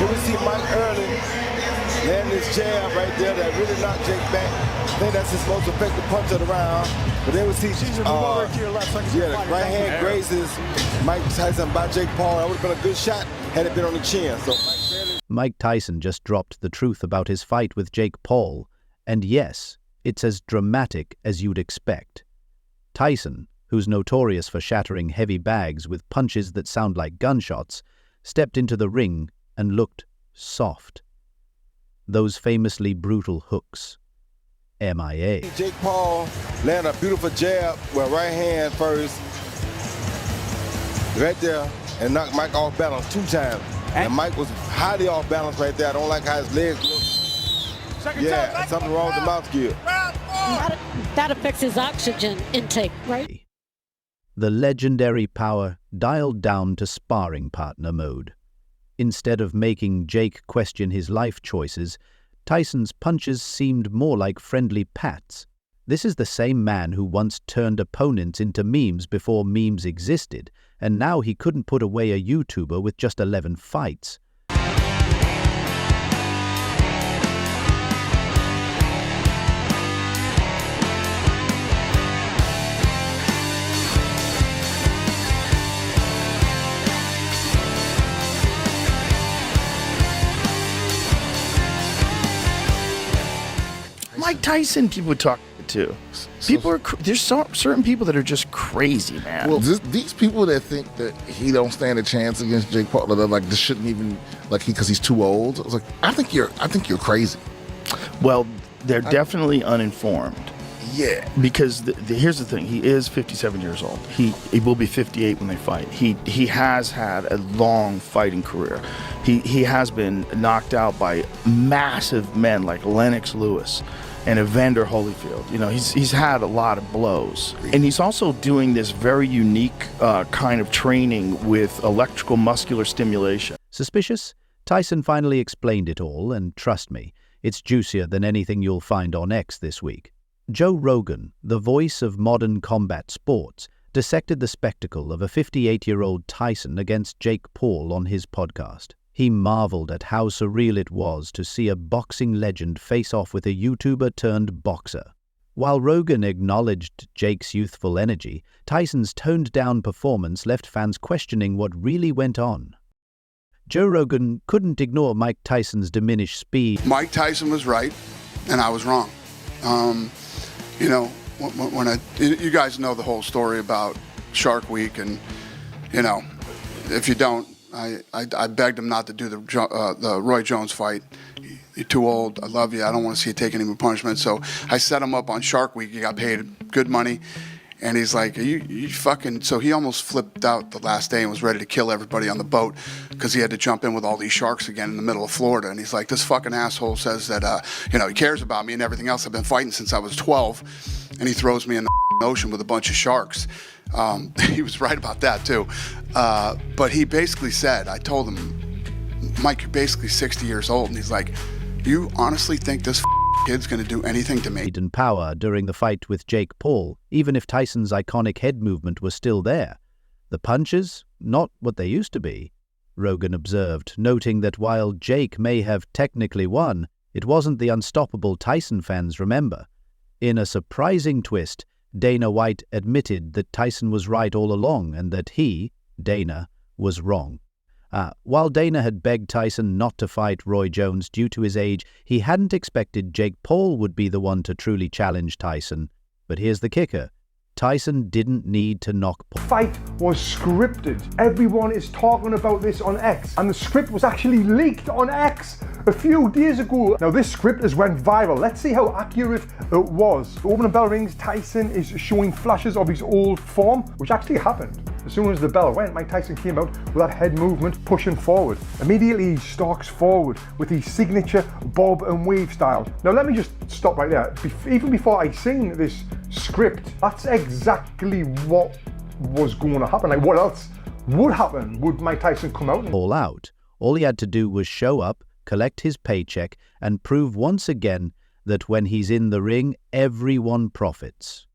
Here we see Mike early landing his jab right there that really knocked Jake back. I think that's his most effective punch of the round. But then we see the right hand grazes Mike Tyson by Jake Paul. That would have been a good shot had it been on the chin. So Mike Tyson just dropped the truth about his fight with Jake Paul. And yes, it's as dramatic as you'd expect. Tyson, who's notorious for shattering heavy bags with punches that sound like gunshots, stepped into the ring and looked soft. Those famously brutal hooks. MIA. Jake Paul landed a beautiful jab with right hand first. Right there, and knocked Mike off balance 2 times. And Mike was highly off balance right there. I don't like how his legs look. Yeah, something wrong with the mouth gear. That affects his oxygen intake, right? The legendary power dialed down to sparring partner mode. Instead of making Jake question his life choices, Tyson's punches seemed more like friendly pats. This is the same man who once turned opponents into memes before memes existed, and now he couldn't put away a YouTuber with just 11 fights. Mike Tyson people talk to. There's certain people that are just crazy, man. Well, these people that think that he don't stand a chance against Jake Paul, they're like, this shouldn't even, like, because he's too old. I was like, I think you're crazy. Well, they're definitely uninformed. Yeah. Because here's the thing. He is 57 years old. He will be 58 when they fight. He has had a long fighting career. He has been knocked out by massive men like Lennox Lewis and Evander Holyfield. You know, he's had a lot of blows. And he's also doing this very unique kind of training with electrical muscular stimulation. Suspicious? Tyson finally explained it all, and trust me, it's juicier than anything you'll find on X this week. Joe Rogan, the voice of modern combat sports, dissected the spectacle of a 58-year-old Tyson against Jake Paul on his podcast. He marveled at how surreal it was to see a boxing legend face off with a YouTuber turned boxer. While Rogan acknowledged Jake's youthful energy, Tyson's toned-down performance left fans questioning what really went on. Joe Rogan couldn't ignore Mike Tyson's diminished speed. Mike Tyson was right, and I was wrong. You know, you guys know the whole story about Shark Week, and you know, if you don't, I begged him not to do the Roy Jones fight. You're too old. I love you. I don't want to see you take any more punishment. So I set him up on Shark Week. He got paid good money. And he's like, you fucking... So he almost flipped out the last day and was ready to kill everybody on the boat because he had to jump in with all these sharks again in the middle of Florida. And he's like, this fucking asshole says that, you know, he cares about me and everything else. I've been fighting since I was 12. And he throws me in the ocean with a bunch of sharks. He was right about that, too. But he basically said, I told him, Mike, you're basically 60 years old. And he's like, you honestly think this kid's going to do anything to me? And power during the fight with Jake Paul, even if Tyson's iconic head movement was still there. The punches, not what they used to be, Rogan observed, noting that while Jake may have technically won, it wasn't the unstoppable Tyson fans remember. In a surprising twist, Dana White admitted that Tyson was right all along and that he, Dana, was wrong. While Dana had begged Tyson not to fight Roy Jones due to his age, he hadn't expected Jake Paul would be the one to truly challenge Tyson. But here's the kicker. Tyson didn't need to knock Paul. The fight was scripted. Everyone is talking about this on X, and the script was actually leaked on X a few days ago. Now this script has went viral. Let's see how accurate it was. The opening bell rings, Tyson is showing flashes of his old form, which actually happened. As soon as the bell went, Mike Tyson came out with that head movement pushing forward. Immediately he stalks forward with his signature bob and wave style. Now let me just stop right there. Even before I seen this script, that's exactly what was going to happen. Like, what else would happen? Would Mike Tyson come out? All out. All he had to do was show up, collect his paycheck, and prove once again that when he's in the ring, everyone profits.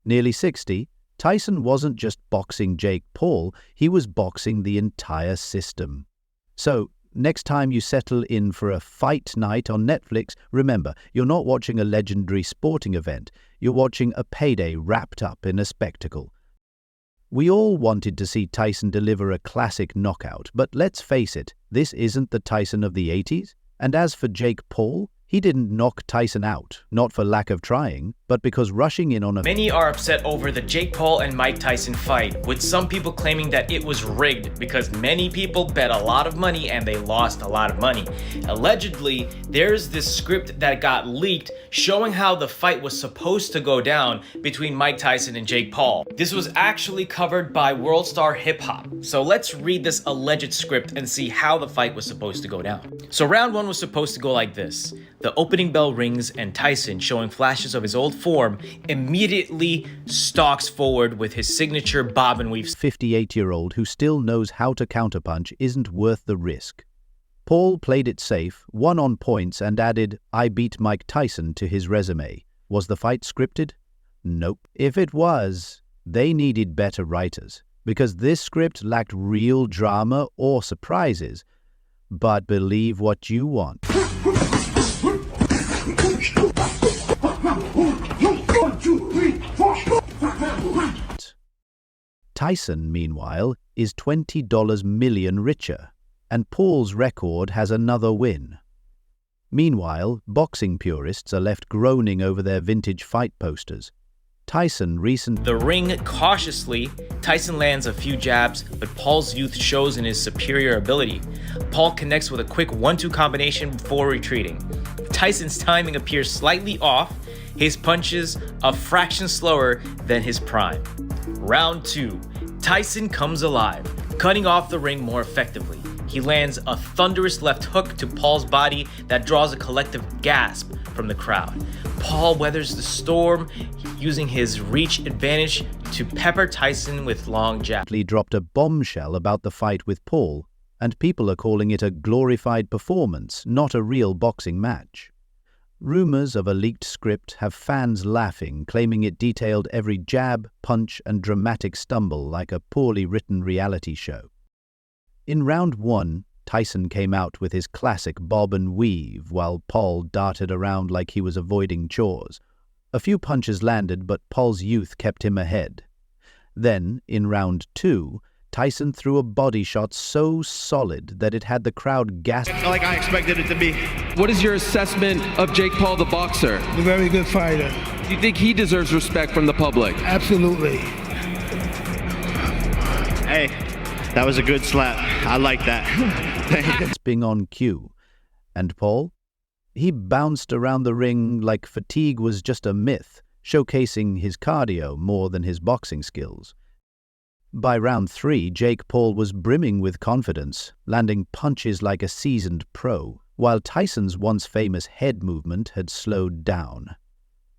Nearly 60, Tyson wasn't just boxing Jake Paul, he was boxing the entire system. So, next time you settle in for a fight night on Netflix, remember, you're not watching a legendary sporting event. You're watching a payday wrapped up in a spectacle. We all wanted to see Tyson deliver a classic knockout, but let's face it, this isn't the Tyson of the 80s. And as for Jake Paul, he didn't knock Tyson out, not for lack of trying, but because rushing in on a... Many are upset over the Jake Paul and Mike Tyson fight, with some people claiming that it was rigged because many people bet a lot of money and they lost a lot of money. Allegedly, there's this script that got leaked showing how the fight was supposed to go down between Mike Tyson and Jake Paul. This was actually covered by World Star Hip Hop. So let's read this alleged script and see how the fight was supposed to go down. So round one was supposed to go like this. The opening bell rings and Tyson, showing flashes of his old form, immediately stalks forward with his signature bob and weave. 58-year-old who still knows how to counterpunch isn't worth the risk. Paul played it safe, won on points, and added, "I beat Mike Tyson" to his resume. Was the fight scripted? Nope. If it was, they needed better writers, because this script lacked real drama or surprises. But believe what you want. Tyson, meanwhile, is $20 million richer, and Paul's record has another win. Meanwhile, boxing purists are left groaning over their vintage fight posters. Tyson The ring cautiously, Tyson lands a few jabs, but Paul's youth shows in his superior ability. Paul connects with a quick 1-2 combination before retreating. Tyson's timing appears slightly off, his punches a fraction slower than his prime. Round 2, Tyson comes alive, cutting off the ring more effectively. He lands a thunderous left hook to Paul's body that draws a collective gasp from the crowd. Paul weathers the storm, using his reach advantage to pepper Tyson with long jabs. Dropped a bombshell about the fight with Paul, and people are calling it a glorified performance, not a real boxing match. Rumors of a leaked script have fans laughing, claiming it detailed every jab, punch, and dramatic stumble like a poorly written reality show. In round 1, Tyson came out with his classic bob and weave while Paul darted around like he was avoiding chores. A few punches landed, but Paul's youth kept him ahead. Then, in round 2, Tyson threw a body shot so solid that it had the crowd gasping. Like I expected it to be. What is your assessment of Jake Paul, the boxer? A very good fighter. Do you think he deserves respect from the public? Absolutely. Hey, that was a good slap. I like that. Bing on cue. And Paul? He bounced around the ring like fatigue was just a myth, showcasing his cardio more than his boxing skills. By round 3, Jake Paul was brimming with confidence, landing punches like a seasoned pro, while Tyson's once famous head movement had slowed down.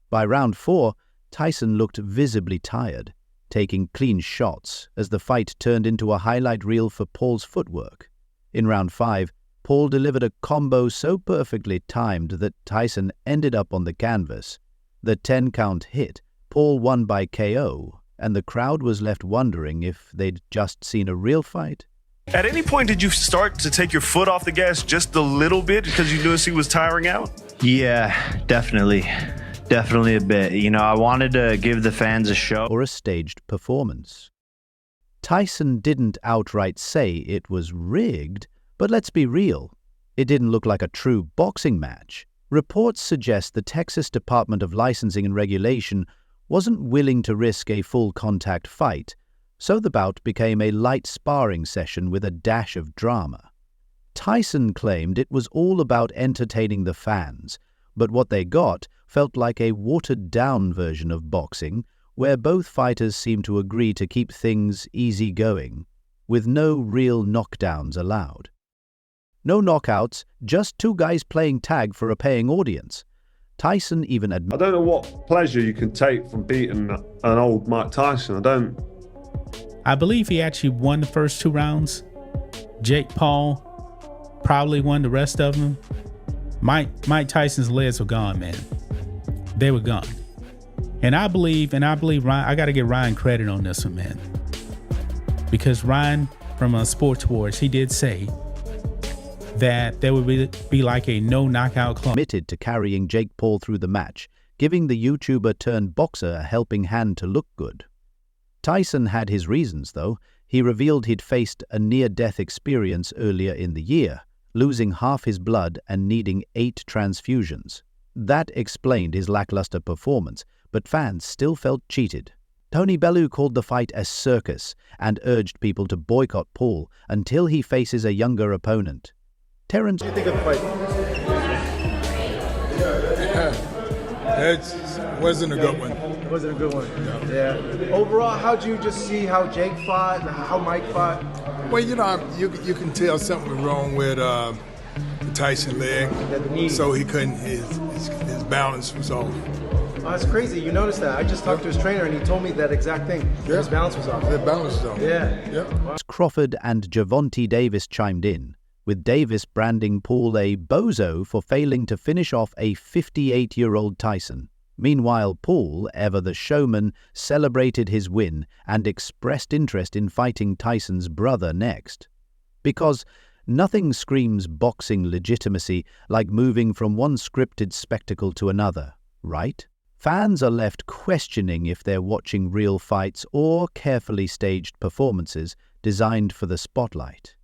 By round 4, Tyson looked visibly tired, taking clean shots as the fight turned into a highlight reel for Paul's footwork. In round 5, Paul delivered a combo so perfectly timed that Tyson ended up on the canvas. The 10-count hit, Paul won by KO, and the crowd was left wondering if they'd just seen a real fight. At any point, did you start to take your foot off the gas just a little bit because you noticed he was tiring out? Yeah, definitely. Definitely a bit. You know, I wanted to give the fans a show. Or a staged performance. Tyson didn't outright say it was rigged, but let's be real. It didn't look like a true boxing match. Reports suggest the Texas Department of Licensing and Regulation wasn't willing to risk a full-contact fight, so the bout became a light sparring session with a dash of drama. Tyson claimed it was all about entertaining the fans, but what they got felt like a watered-down version of boxing, where both fighters seemed to agree to keep things easy-going, with no real knockdowns allowed. No knockouts, just two guys playing tag for a paying audience. Tyson even admitted... I don't know what pleasure you can take from beating an old Mike Tyson. I believe he actually won the first 2 rounds. Jake Paul probably won the rest of them. Mike Tyson's legs were gone, man. They were gone. And I believe Ryan, I got to give Ryan credit on this one, man. Because Ryan from Sports Wars, he did say that there would be like a no knockout clause. Committed to carrying Jake Paul through the match, giving the YouTuber turned boxer a helping hand to look good. Tyson had his reasons, though. He revealed he'd faced a near-death experience earlier in the year, losing half his blood and needing 8 transfusions. That explained his lackluster performance, but fans still felt cheated. Tony Bellew called the fight a circus and urged people to boycott Paul until he faces a younger opponent. Terrence, what do you think of the fight? It wasn't a good one. It wasn't a good one. No. Yeah. Overall, how'd you just see how Jake fought, how Mike fought? Well, you know, you can tell something was wrong with the Tyson leg, so he couldn't. His balance was off. Oh, that's crazy. You noticed that. I just talked to his trainer and he told me that exact thing. Yeah. His balance was off. His balance was off. Yeah. Yep. Crawford and Javonte Davis chimed in, with Davis branding Paul a bozo for failing to finish off a 58-year-old Tyson. Meanwhile, Paul, ever the showman, celebrated his win and expressed interest in fighting Tyson's brother next. Because nothing screams boxing legitimacy like moving from one scripted spectacle to another, right? Fans are left questioning if they're watching real fights or carefully staged performances designed for the spotlight.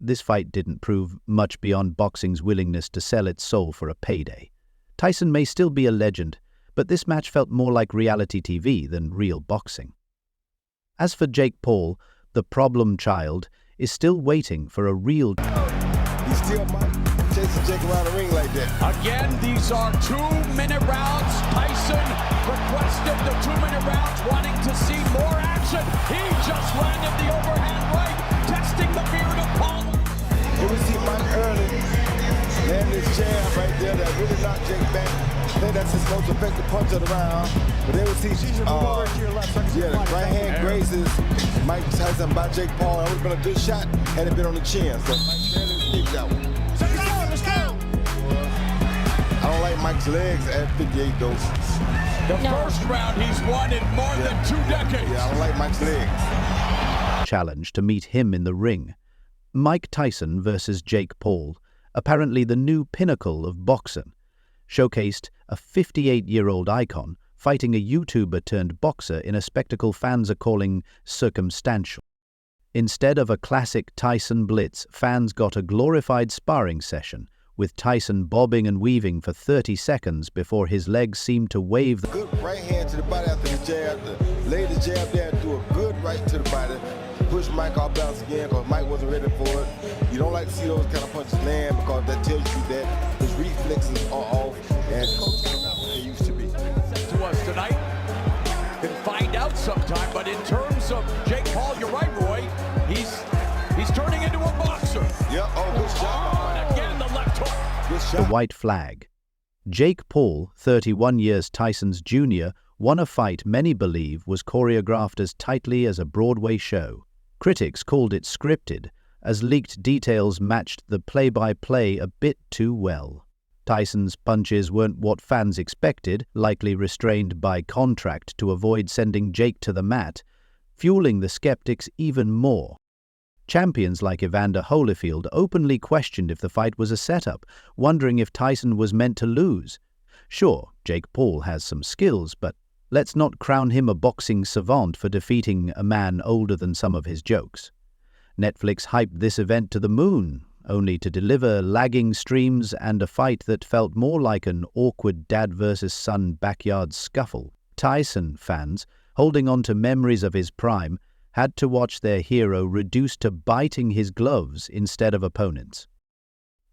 This fight didn't prove much beyond boxing's willingness to sell its soul for a payday. Tyson may still be a legend, but this match felt more like reality TV than real boxing. As for Jake Paul, the problem child is still waiting for a real... He still might chase Jake around the ring like that. Again, these are 2-minute rounds. Tyson requested the 2-minute rounds, wanting to see more action. He just landed the overhand right, testing the beard of Paul. Here we see Mike early land this jab right there that really knocked Jake back. I think that's his most effective punch of the round. But then we see the right hand grazes Mike Tyson by Jake Paul. That would have been a good shot had it been on the chin. So Mike barely escaped that one. Let's go. I don't like Mike's legs at 58 though. The first round he's won in more than 2 decades. Yeah, I don't like Mike's legs. Challenge to meet him in the ring. Mike Tyson versus Jake Paul, apparently the new pinnacle of boxing, showcased a 58-year-old icon fighting a YouTuber turned boxer in a spectacle fans are calling circumstantial. Instead of a classic Tyson blitz, fans got a glorified sparring session, with Tyson bobbing and weaving for 30 seconds before his legs seemed to wave. Good right hand to the body after the jab, lay the jab there and do a good right to the body. Push Mike off balance again because Mike wasn't ready for it. You don't like to see those kind of punches land because that tells you that his reflexes are off and coaches are not what they used to be. To us tonight, can find out sometime. But in terms of Jake Paul, you're right, Roy. He's turning into a boxer. Yeah. Oh, good shot. And again, the left hook. Good shot. The white flag. Jake Paul, 31 years Tyson's junior, won a fight many believe was choreographed as tightly as a Broadway show. Critics called it scripted, as leaked details matched the play-by-play a bit too well. Tyson's punches weren't what fans expected, likely restrained by contract to avoid sending Jake to the mat, fueling the skeptics even more. Champions like Evander Holyfield openly questioned if the fight was a setup, wondering if Tyson was meant to lose. Sure, Jake Paul has some skills, but let's not crown him a boxing savant for defeating a man older than some of his jokes. Netflix hyped this event to the moon, only to deliver lagging streams and a fight that felt more like an awkward dad versus son backyard scuffle. Tyson fans, holding on to memories of his prime, had to watch their hero reduced to biting his gloves instead of opponents.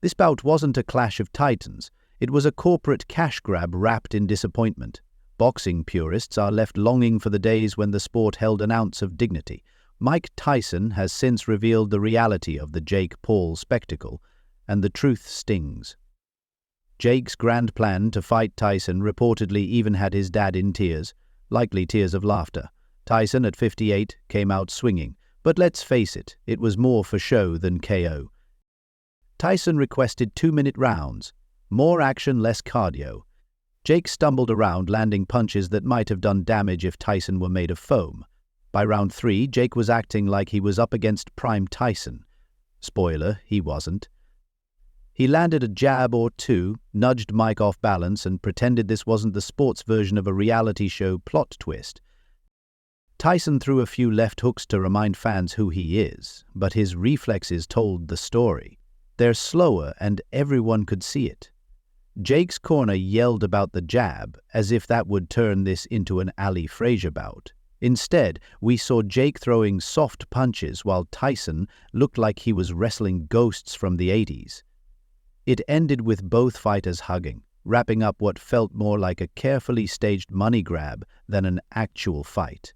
This bout wasn't a clash of titans, it was a corporate cash grab wrapped in disappointment. Boxing purists are left longing for the days when the sport held an ounce of dignity. Mike Tyson has since revealed the reality of the Jake Paul spectacle, and the truth stings. Jake's grand plan to fight Tyson reportedly even had his dad in tears, likely tears of laughter. Tyson, at 58, came out swinging, but let's face it, it was more for show than KO. Tyson requested 2-minute rounds, more action, less cardio. Jake stumbled around, landing punches that might have done damage if Tyson were made of foam. By round 3, Jake was acting like he was up against prime Tyson. Spoiler, he wasn't. He landed a jab or two, nudged Mike off balance, and pretended this wasn't the sports version of a reality show plot twist. Tyson threw a few left hooks to remind fans who he is, but his reflexes told the story. They're slower, and everyone could see it. Jake's corner yelled about the jab, as if that would turn this into an Ali Frazier bout. Instead, we saw Jake throwing soft punches while Tyson looked like he was wrestling ghosts from the 80s. It ended with both fighters hugging, wrapping up what felt more like a carefully staged money grab than an actual fight.